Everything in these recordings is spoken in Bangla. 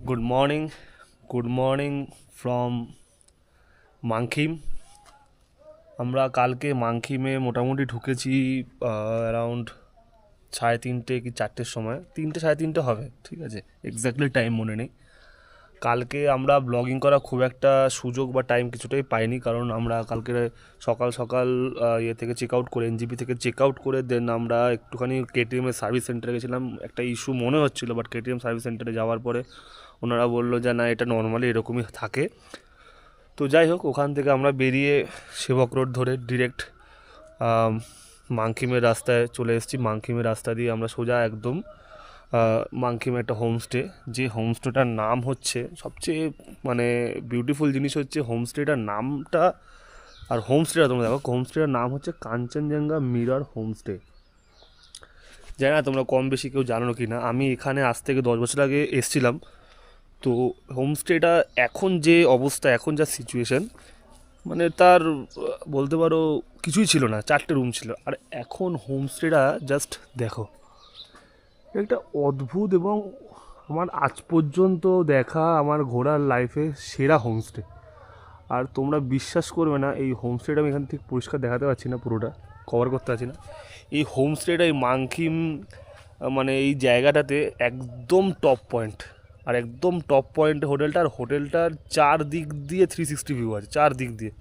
Good morning from মাংখিম। আমরা কালকে মাংখিমে মোটামুটি ঢুকেছি অ্যারাউন্ড 3:30 কি 4টের সময়, 3টে 3:30 হবে, ঠিক আছে, এক্স্যাক্টলি টাইম মনে নেই। কালকে আমরা ব্লগিং করা খুব একটা সুযোগ বা টাইম কিছুটাই পাইনি, কারণ আমরা কালকে সকাল সকাল ইয়ে থেকে চেক আউট করে, এনজিপি থেকে চেক আউট করে দেন আমরা একটুখানি কেটিএমের সার্ভিস সেন্টারে গেছিলাম। একটা ইস্যু মনে হচ্ছিলো, বাট কেটিএম সার্ভিস সেন্টারে যাওয়ার পরে ওনারা বললো যে না, এটা নর্মালি এরকমই থাকে। তো যাই হোক, ওখান থেকে আমরা বেরিয়ে সেবক রোড ধরে ডিরেক্ট মাংখিমের রাস্তায় চলে এসেছি। মাংখিমের রাস্তা দিয়ে আমরা সোজা একদম মাংখিমে একটা হোমস্টে, যে হোমস্টেটার নাম হচ্ছে, সবচেয়ে মানে বিউটিফুল জিনিস হচ্ছে হোমস্টেটার নামটা। আর হোমস্টেটা তোমরা দেখো, হোমস্টেটার নাম হচ্ছে কাঞ্চনজঙ্ঘা মিরর হোমস্টে। জানি না তোমরা কম বেশি কেউ জানো কি না, আমি এখানে আজ থেকে 10 বছর আগে এসেছিলাম। তো হোমস্টেটা এখন যে অবস্থা, এখন যা সিচুয়েশান, মানে তার বলতে পারো কিছুই ছিল না, 4টে রুম ছিল। আর এখন হোমস্টেটা জাস্ট দেখো, একটা অদ্ভুত এবং আমার আজ পর্যন্ত দেখা আমার ঘোরার লাইফে সেরা হোমস্টে। আর তোমরা বিশ্বাস করবে না, এই হোমস্টেটা আমি এখান থেকে পরিষ্কার দেখাতে পারছি না, পুরোটা কভার করতে পারছি না। এই হোমস্টেটা এই মাংখিম মানে এই জায়গাটাতে একদম টপ পয়েন্ট, আর একদম টপ পয়েন্টে হোটেলটা। আর হোটেলটার 4 দিক দিয়ে 360 ভিউ আছে, 4 দিক দিয়ে।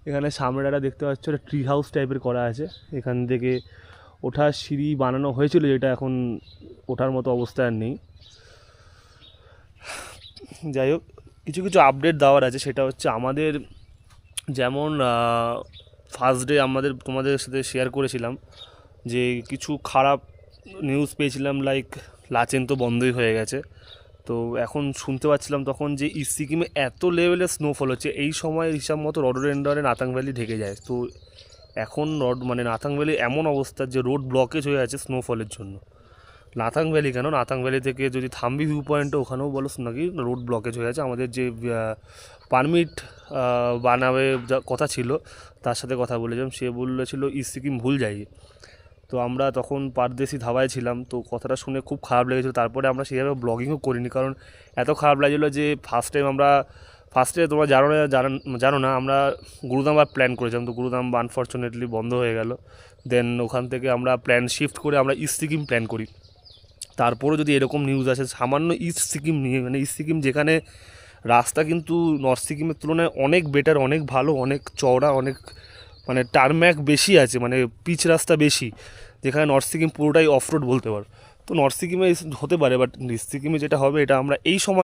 এখানে সামনেটা দেখতে পাচ্ছ, একটা ট্রি হাউস টাইপের করা আছে। এখান থেকে ওঠার সিঁড়ি বানানো হয়েছিল, যেটা এখন ওঠার মতো অবস্থা আর নেই। যাই হোক, কিছু কিছু আপডেট দেওয়ার আছে। সেটা হচ্ছে আমাদের যেমন ফার্স্ট ডে তোমাদের সাথে শেয়ার করেছিলাম যে কিছু খারাপ নিউজ পেয়েছিলাম, লাইক লাচেন তো বন্ধই হয়ে গেছে। তো এখন শুনতে পাচ্ছিলাম তখন যে সিকিমে এত লেভেলের স্নোফল হচ্ছে, এই সময় হিসাব মতো রডোডেন্ড্রনে নাথাং ভ্যালি ঢেকে যায়। তো এখন নাথাং ভ্যালি এমন অবস্থা যে রোড ব্লকেজ হয়ে আছে স্নোফলের জন্য। নাথাং ভ্যালি কেন, নাথাং ভ্যালি থেকে যদি থাম্বি ভিউ পয়েন্টে, ওখানেও বলো নাকি রোড ব্লকেজ হয়ে আছে। আমাদের যে পারমিট বানাবে যা কথা ছিল, তার সাথে কথা বলেছিলাম, সে বলেছিল সিকিম ভুল যাই। তো আমরা তখন পারদেশি ধাবায় ছিলাম, তো কথাটা শুনে খুব খারাপ লেগেছিলো। তারপরে আমরা সেইভাবে ব্লগিংও করিনি, কারণ এত খারাপ লাগছিলো যে ফার্স্টে তোমরা জানো না আমরা গুরুদাম্বার প্ল্যান করেছিলাম। তো গুরুদাম আনফর্চুনেটলি বন্ধ হয়ে গেল। দেন ওখান থেকে আমরা প্ল্যান শিফট করে আমরা ইস্ট সিকিম প্ল্যান করি। তারপরেও যদি এরকম নিউজ আসে সামান্য ইস্ট সিকিম নিয়ে, মানে ইস্ট সিকিম যেখানে রাস্তা কিন্তু নর্থ সিকিমের তুলনায় অনেক বেটার, অনেক ভালো, অনেক চওড়া, অনেক মানে টার্ম্যাক বেশি আছে, মানে পিচ রাস্তা বেশি, যেখানে নর্থ সিকিম পুরোটাই অফ রোড বলতে পারো। তো নর্থ সিকিমে হতে পারে, বাট ইস্ট সিকিমে যেটা হবে, এটা আমরা এই সময়